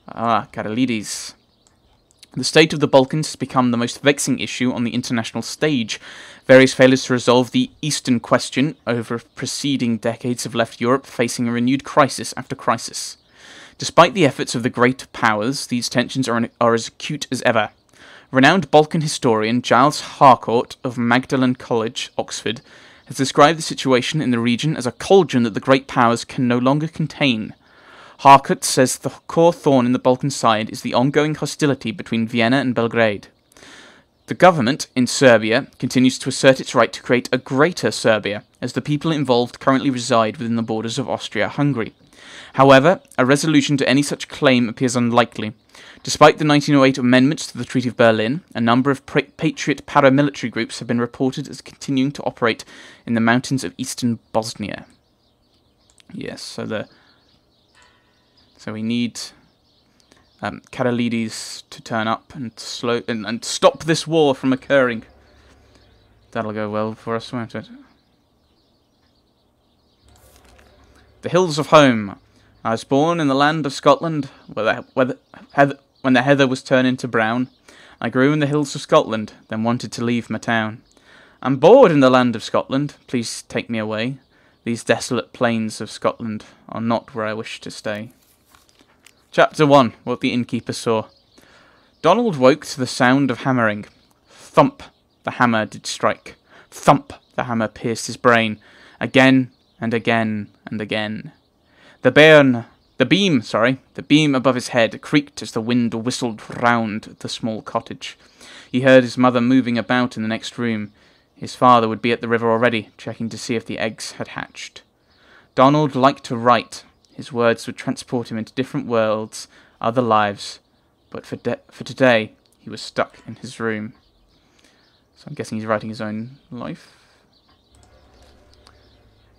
KISS Ltd. The state of the Balkans has become the most vexing issue on the international stage. Various failures to resolve the Eastern question over preceding decades have left Europe facing a renewed crisis after crisis. Despite the efforts of the great powers, these tensions are as acute as ever. Renowned Balkan historian Giles Harcourt of Magdalen College, Oxford, has described the situation in the region as a cauldron that the great powers can no longer contain. Harcourt says the core thorn in the Balkan side is the ongoing hostility between Vienna and Belgrade. The government in Serbia continues to assert its right to create a greater Serbia, as the people involved currently reside within the borders of Austria-Hungary. However, a resolution to any such claim appears unlikely. Despite the 1908 amendments to the Treaty of Berlin, a number of patriot paramilitary groups have been reported as continuing to operate in the mountains of eastern Bosnia. Yes, so we need Karalidis to turn up and stop this war from occurring. That'll go well for us, won't it? The hills of home. I was born in the land of Scotland, when the heather was turned into brown. I grew in the hills of Scotland, then wanted to leave my town. I'm bored in the land of Scotland, please take me away. These desolate plains of Scotland are not where I wish to stay. Chapter 1. What the Innkeeper Saw. Donald woke to the sound of hammering. Thump, the hammer did strike. Thump, the hammer pierced his brain. Again, and again, and again. The beam above his head creaked as the wind whistled round the small cottage. He heard his mother moving about in the next room. His father would be at the river already, checking to see if the eggs had hatched. Donald liked to write. His words would transport him into different worlds, other lives, but for today, he was stuck in his room. So I'm guessing he's writing his own life.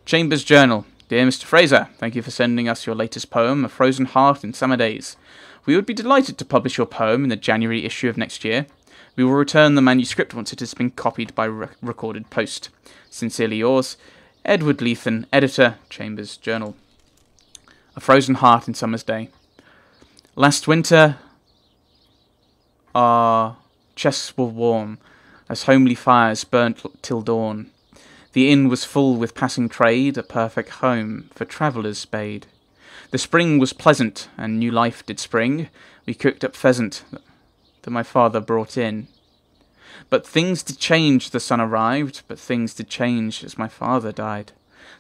Chambers' Journal. Dear Mr. Fraser, thank you for sending us your latest poem, A Frozen Heart in Summer Days. We would be delighted to publish your poem in the January issue of next year. We will return the manuscript once it has been copied by recorded post. Sincerely yours, Edward Leithen, Editor, Chambers' Journal. A Frozen Heart in Summer's Day. Last winter, our chests were warm, as homely fires burnt till dawn. The inn was full with passing trade, a perfect home for travellers bade. The spring was pleasant, and new life did spring. We cooked up pheasant that my father brought in. But things did change, the sun arrived, but things did change as my father died.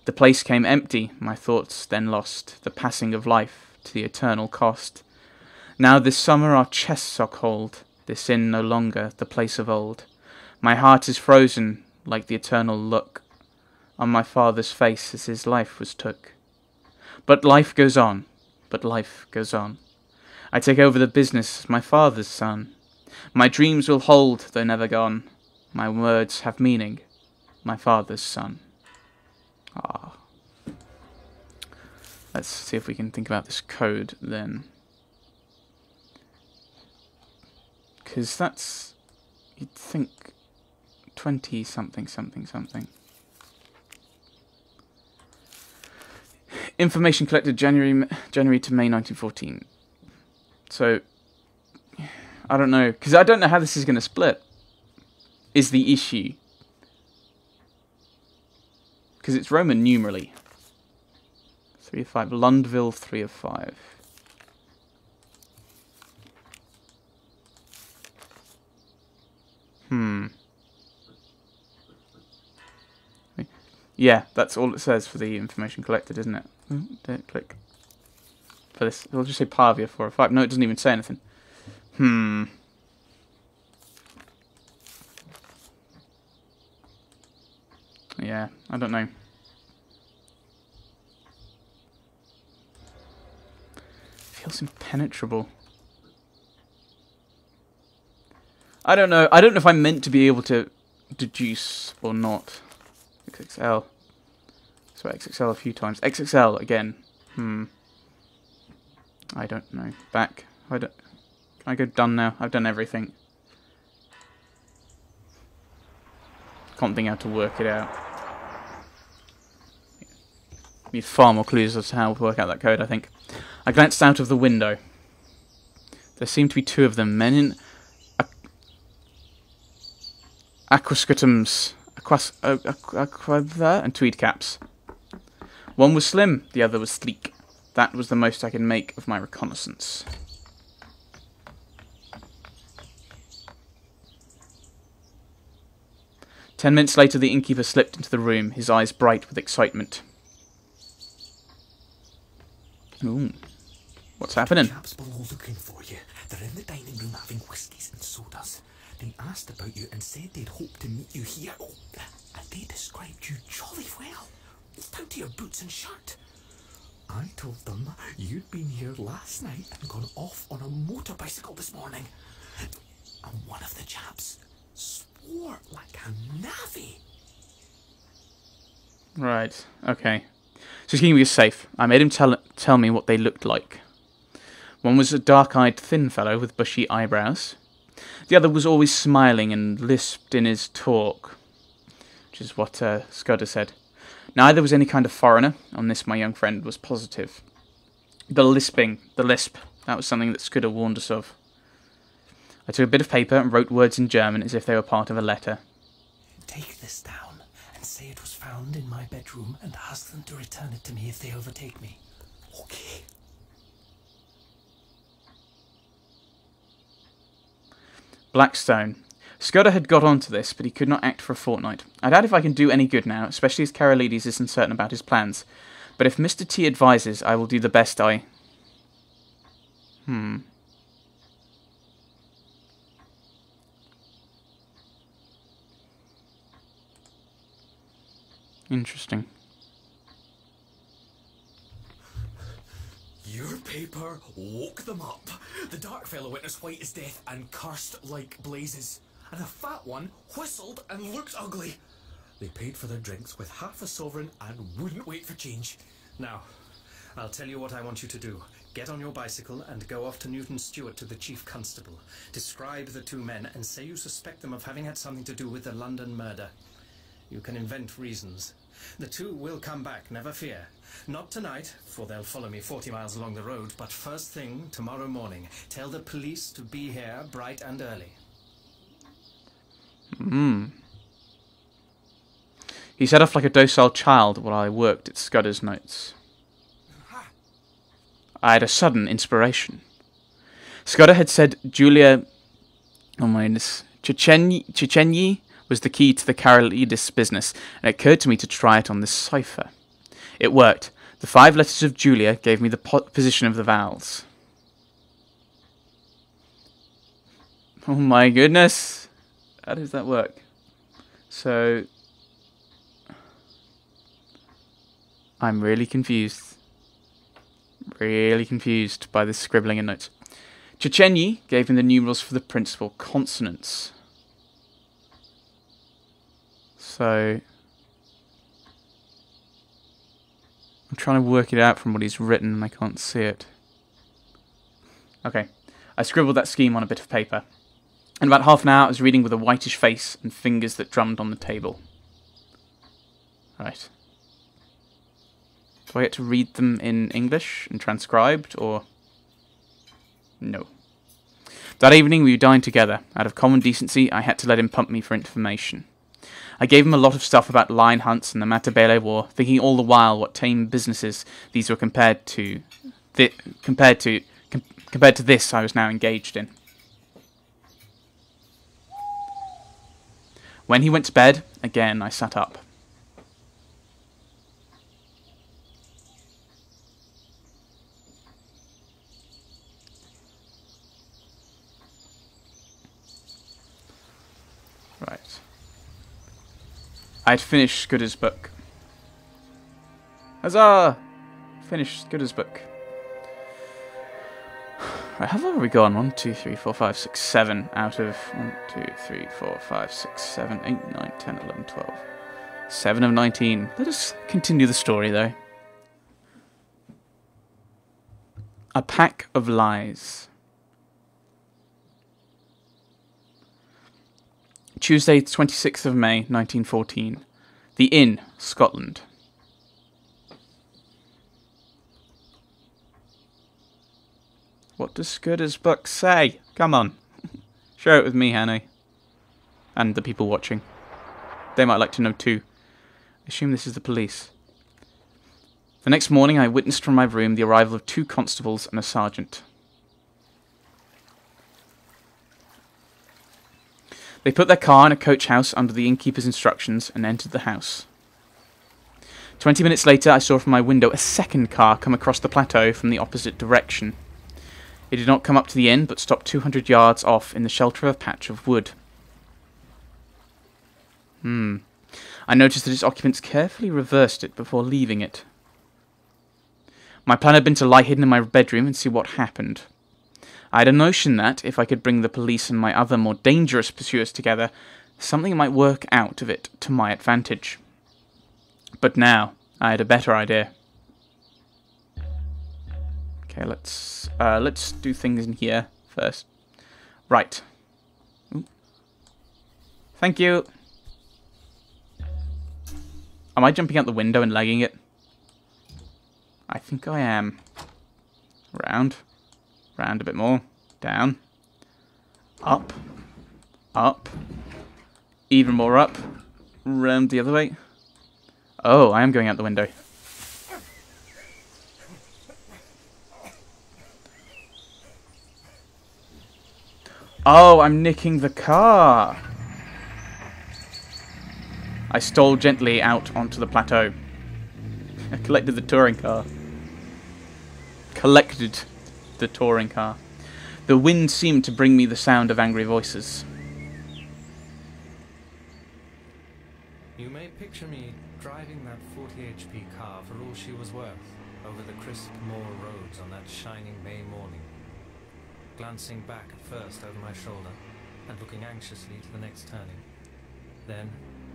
The place came empty, my thoughts then lost, the passing of life to the eternal cost. Now this summer our chests are cold, this inn no longer the place of old. My heart is frozen, like the eternal look on my father's face as his life was took. But life goes on, but life goes on. I take over the business as my father's son. My dreams will hold, though never gone. My words have meaning, my father's son. Ah. Let's see if we can think about this code then. Because that's, you'd think, 20 something something something. Information collected January to May 1914. So, I don't know, because I don't know how this is going to split, is the issue. Because it's Roman numerally. 3 of 5. Lundville, 3 of 5. Yeah, that's all it says for the information collected, isn't it? Don't click. For this, it'll just say Pavia 4 of 5. No, it doesn't even say anything. Yeah, I don't know. Feels impenetrable. I don't know. I don't know if I'm meant to be able to deduce or not. XXL. So XXL a few times. XXL again. I don't know. Back. Can I go done now? I've done everything. Can't think how to work it out. Need far more clues as to how to work out that code, I think. I glanced out of the window. There seemed to be two of them, men in aquascutums, and tweed caps. One was slim, the other was sleek. That was the most I could make of my reconnaissance. Ten minutes later, the innkeeper slipped into the room, his eyes bright with excitement. Ooh. What's happening? The chaps below looking for you. They're in the dining room having whiskies and sodas. They asked about you and said they'd hope to meet you here. Oh, and they described you jolly well. Down to your boots and shirt. I told them you'd been here last night and gone off on a motor bicycle this morning. And one of the chaps swore like a navvy. Right, okay. So he's keeping me safe. I made him tell me what they looked like. One was a dark-eyed, thin fellow with bushy eyebrows. The other was always smiling and lisped in his talk, which is what Scudder said. Neither was any kind of foreigner. On this, my young friend was positive. The lisp, that was something that Scudder warned us of. I took a bit of paper and wrote words in German as if they were part of a letter. Take this down and say it was found in my bedroom and ask them to return it to me if they overtake me. Okay. Blackstone. Scudder had got on to this, but he could not act for a fortnight. I doubt if I can do any good now, especially as Karolides isn't certain about his plans. But if Mr. T advises, I will do the best I... Interesting. Your paper woke them up. The dark fellow went as white as death and cursed like blazes. And the fat one whistled and looked ugly. They paid for their drinks with half a sovereign and wouldn't wait for change. Now, I'll tell you what I want you to do. Get on your bicycle and go off to Newton Stewart to the chief constable. Describe the two men and say you suspect them of having had something to do with the London murder. You can invent reasons. The two will come back, never fear. Not tonight, for they'll follow me 40 miles along the road, but first thing tomorrow morning. Tell the police to be here bright and early. He set off like a docile child while I worked at Scudder's notes. I had a sudden inspiration. Scudder had said Julia... Oh my goodness. Chechenyi was the key to the Karolides business, and it occurred to me to try it on this cipher. It worked. The 5 letters of Julia gave me the position of the vowels. Oh my goodness. How does that work? So... I'm really confused. Really confused by this scribbling in notes. Chechenyi gave me the numerals for the principal consonants. So... I'm trying to work it out from what he's written and I can't see it. Okay. I scribbled that scheme on a bit of paper. In about half an hour I was reading with a whitish face and fingers that drummed on the table. Right. Do I get to read them in English and transcribed, or... No. That evening we dined together. Out of common decency, I had to let him pump me for information. I gave him a lot of stuff about lion hunts and the Matabele War, thinking all the while what tame businesses these were compared to this I was now engaged in. When he went to bed, again I sat up. Right. I had finished Scudder's book. Huzzah! Finished Scudder's book. Right, how far have we gone? 1, 2, 3, 4, 5, 6, 7 out of 1, 2, 3, 4, 5, 6, 7, 8, 9, 10, 11, 12. 7 of 19. Let us continue the story, though. A Pack of Lies. Tuesday, 26th of May, 1914. The Inn, Scotland. What does Scudder's book say? Come on. Share it with me, Hanny. And the people watching. They might like to know too. I assume this is the police. The next morning I witnessed from my room the arrival of 2 constables and a sergeant. They put their car in a coach house under the innkeeper's instructions and entered the house. 20 minutes later I saw from my window a second car come across the plateau from the opposite direction. It did not come up to the inn, but stopped 200 yards off in the shelter of a patch of wood. I noticed that its occupants carefully reversed it before leaving it. My plan had been to lie hidden in my bedroom and see what happened. I had a notion that, if I could bring the police and my other more dangerous pursuers together, something might work out of it to my advantage. But now, I had a better idea. Okay, let's do things in here first. Right. Ooh. Thank you. Am I jumping out the window and legging it? I think I am. Round. Round a bit more. Down. Up. Up. Even more up. Round the other way. Oh, I am going out the window. Oh, I'm nicking the car. I stole gently out onto the plateau. I collected the touring car. Collected the touring car. The wind seemed to bring me the sound of angry voices. You may picture me driving that 40 HP car for all she was worth over the crisp moor roads on that shining May morning, glancing back at first over my shoulder and looking anxiously to the next turning, then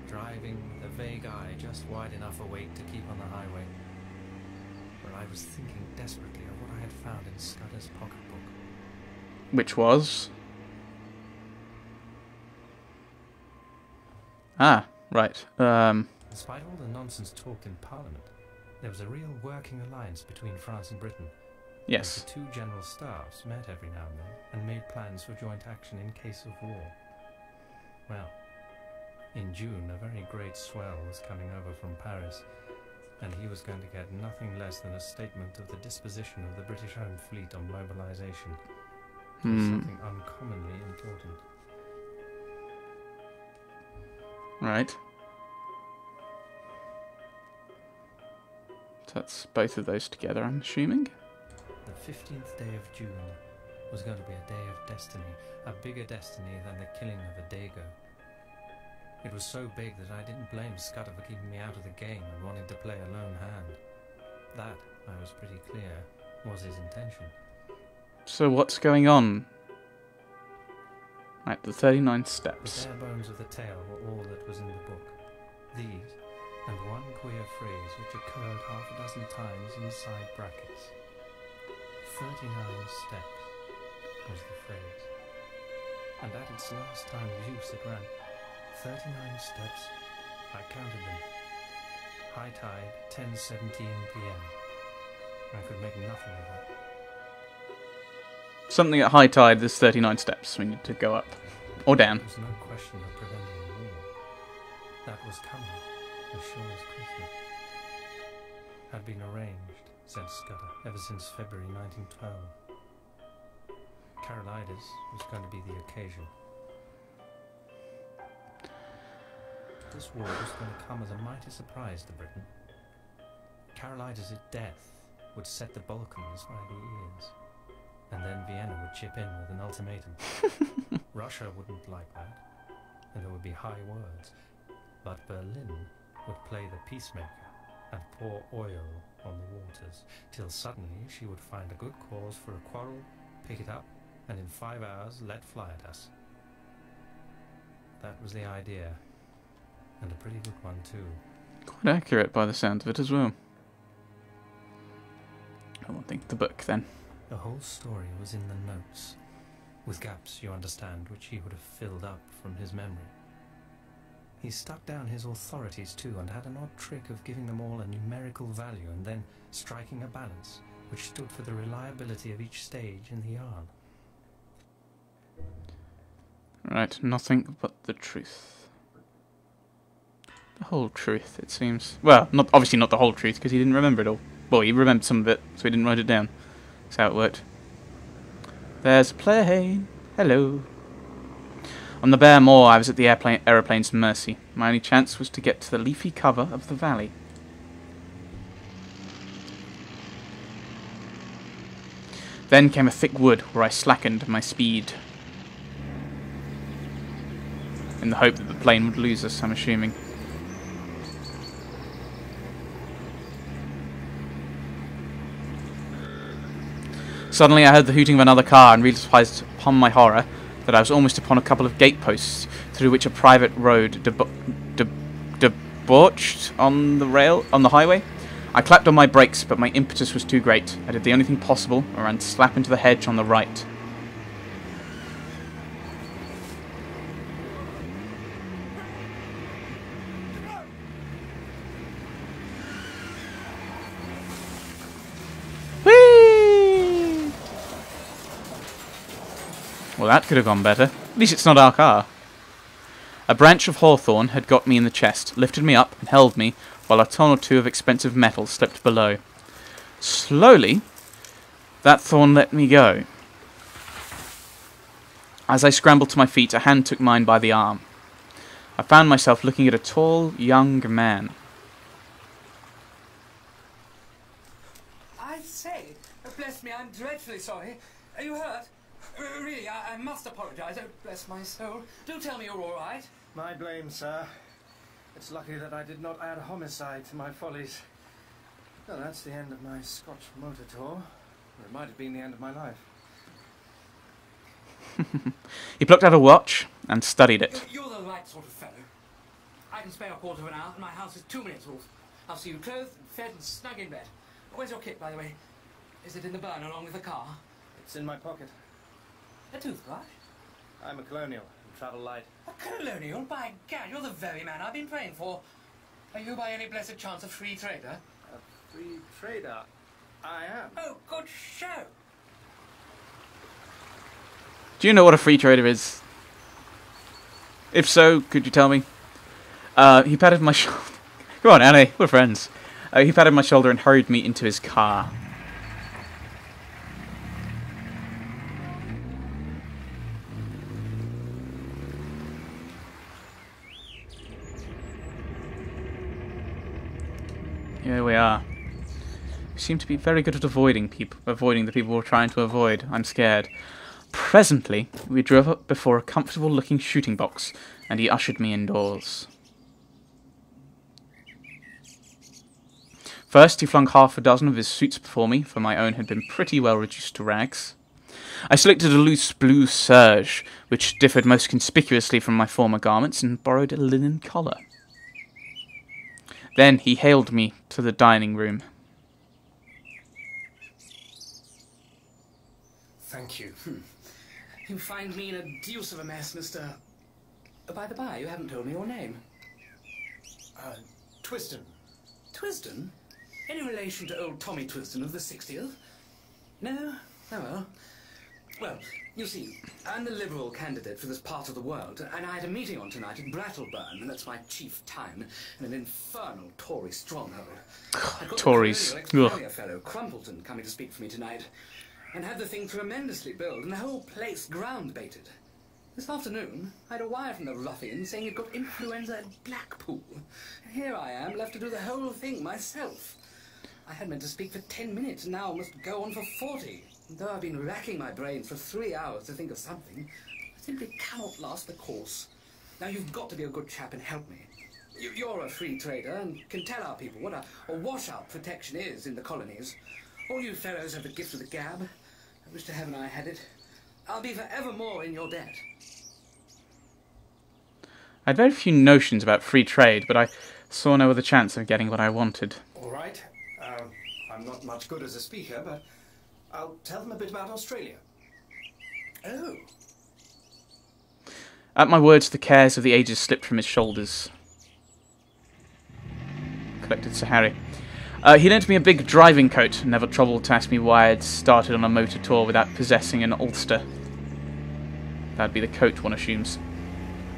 driving with a vague eye just wide enough awake to keep on the highway, where I was thinking desperately of what I had found in Scudder's pocketbook. Which was? Ah, right. Despite all the nonsense talked in Parliament, there was a real working alliance between France and Britain. Yes. The 2 general staffs met every now and then and made plans for joint action in case of war. Well, in June, a very great swell was coming over from Paris, and he was going to get nothing less than a statement of the disposition of the British Home Fleet on mobilization. It was something uncommonly important. Right. So that's both of those together, I'm assuming. The 15th day of June was going to be a day of destiny, a bigger destiny than the killing of a Dago. It was so big that I didn't blame Scudder for keeping me out of the game and wanting to play a lone hand. That, I was pretty clear, was his intention. So what's going on? Right, the 39 steps. The bare bones of the tale were all that was in the book. These, and one queer phrase which occurred half a dozen times inside brackets. 39 steps was the phrase. And at its last time of use it ran, 39 steps, I counted them. High tide, 10:17 p.m. I could make nothing of that. Something at high tide, there's 39 steps. We need to go up. Or down. There was no question of preventing a war. That was coming, as sure as Christmas. Had been arranged, said Scudder, ever since February 1912. Carolides was going to be the occasion. This war was going to come as a mighty surprise to Britain. Carolides' death would set the Balkans by the ears, and then Vienna would chip in with an ultimatum. Russia wouldn't like that, and there would be high words, but Berlin would play the peacemaker and pour oil on the waters, till suddenly she would find a good cause for a quarrel, pick it up, and in 5 hours let fly at us. That was the idea, and a pretty good one too. Quite accurate by the sound of it as well. I won't think the book then. The whole story was in the notes, with gaps, you understand, which he would have filled up from his memory. He stuck down his authorities too, and had an odd trick of giving them all a numerical value and then striking a balance, which stood for the reliability of each stage in the yarn. Right, nothing but the truth. The whole truth, it seems. Well, obviously not the whole truth, because he didn't remember it all. Well, he remembered some of it, so he didn't write it down. That's how it worked. There's a plane. Hello. On the bare moor, I was at the aeroplane's mercy. My only chance was to get to the leafy cover of the valley. Then came a thick wood, where I slackened my speed. In the hope that the plane would lose us, I'm assuming. Suddenly I heard the hooting of another car and realized upon my horror that I was almost upon a couple of gateposts through which a private road debauched on the highway. I clapped on my brakes, but my impetus was too great. I did the only thing possible and ran slap into the hedge on the right. Well, that could have gone better. At least it's not our car. A branch of hawthorn had got me in the chest, lifted me up, and held me, while a ton or two of expensive metal slipped below. Slowly, that thorn let me go. As I scrambled to my feet, a hand took mine by the arm. I found myself looking at a tall, young man. I say, bless me, I'm dreadfully sorry. Are you hurt? Really, I must apologise. Oh, bless my soul. Do tell me you're all right. My blame, sir. It's lucky that I did not add homicide to my follies. Well, that's the end of my Scotch motor tour. Or it might have been the end of my life. He plucked out a watch and studied it. You're the right sort of fellow. I can spare a quarter of an hour, and my house is 2 minutes off. I'll see you clothed, fed, and snug in bed. Where's your kit, by the way? Is it in the burn along with the car? It's in my pocket. A toothbrush? I'm a colonial and travel light. A colonial? By gad, you're the very man I've been praying for. Are you by any blessed chance a free trader? A free trader? I am. Oh, good show. Do you know what a free trader is? If so, could you tell me? He patted my shoulder. Come on, Annie, we're friends. He patted my shoulder and hurried me into his car. Here we are. You seem to be very good at avoiding the people we're trying to avoid. I'm scared. Presently, we drove up before a comfortable-looking shooting box, and he ushered me indoors. First, he flung half a dozen of his suits before me, for my own had been pretty well reduced to rags. I selected a loose blue serge, which differed most conspicuously from my former garments, and borrowed a linen collar. Then he hailed me to the dining room. Thank you. You find me in a deuce of a mess, Mr. By the by, you haven't told me your name. Twiston. Twiston? Any relation to old Tommy Twiston of the 60th? No? Oh well. Well, you see, I'm the Liberal candidate for this part of the world, and I had a meeting on tonight at Brattleburn, and that's my chief town, in an infernal Tory stronghold. I've got Tories. the colonial fellow, Crumpleton, coming to speak for me tonight, and had the thing tremendously billed, and the whole place ground-baited. This afternoon, I had a wire from the ruffian saying he'd got influenza at Blackpool. And here I am, left to do the whole thing myself. I had meant to speak for 10 minutes, and now must go on for 40. And though I've been racking my brains for 3 hours to think of something, I simply cannot last the course. Now, you've got to be a good chap and help me. You're a free trader and can tell our people what a washout protection is in the colonies. All you fellows have the gift of the gab. I wish to heaven I had it. I'll be forevermore in your debt. I had very few notions about free trade, but I saw no other chance of getting what I wanted. All right. I'm not much good as a speaker, but I'll tell them a bit about Australia. Oh. At my words, the cares of the ages slipped from his shoulders. Collected Sir Harry. He lent me a big driving coat, and never troubled to ask me why I'd started on a motor tour without possessing an ulster. That'd be the coat, one assumes.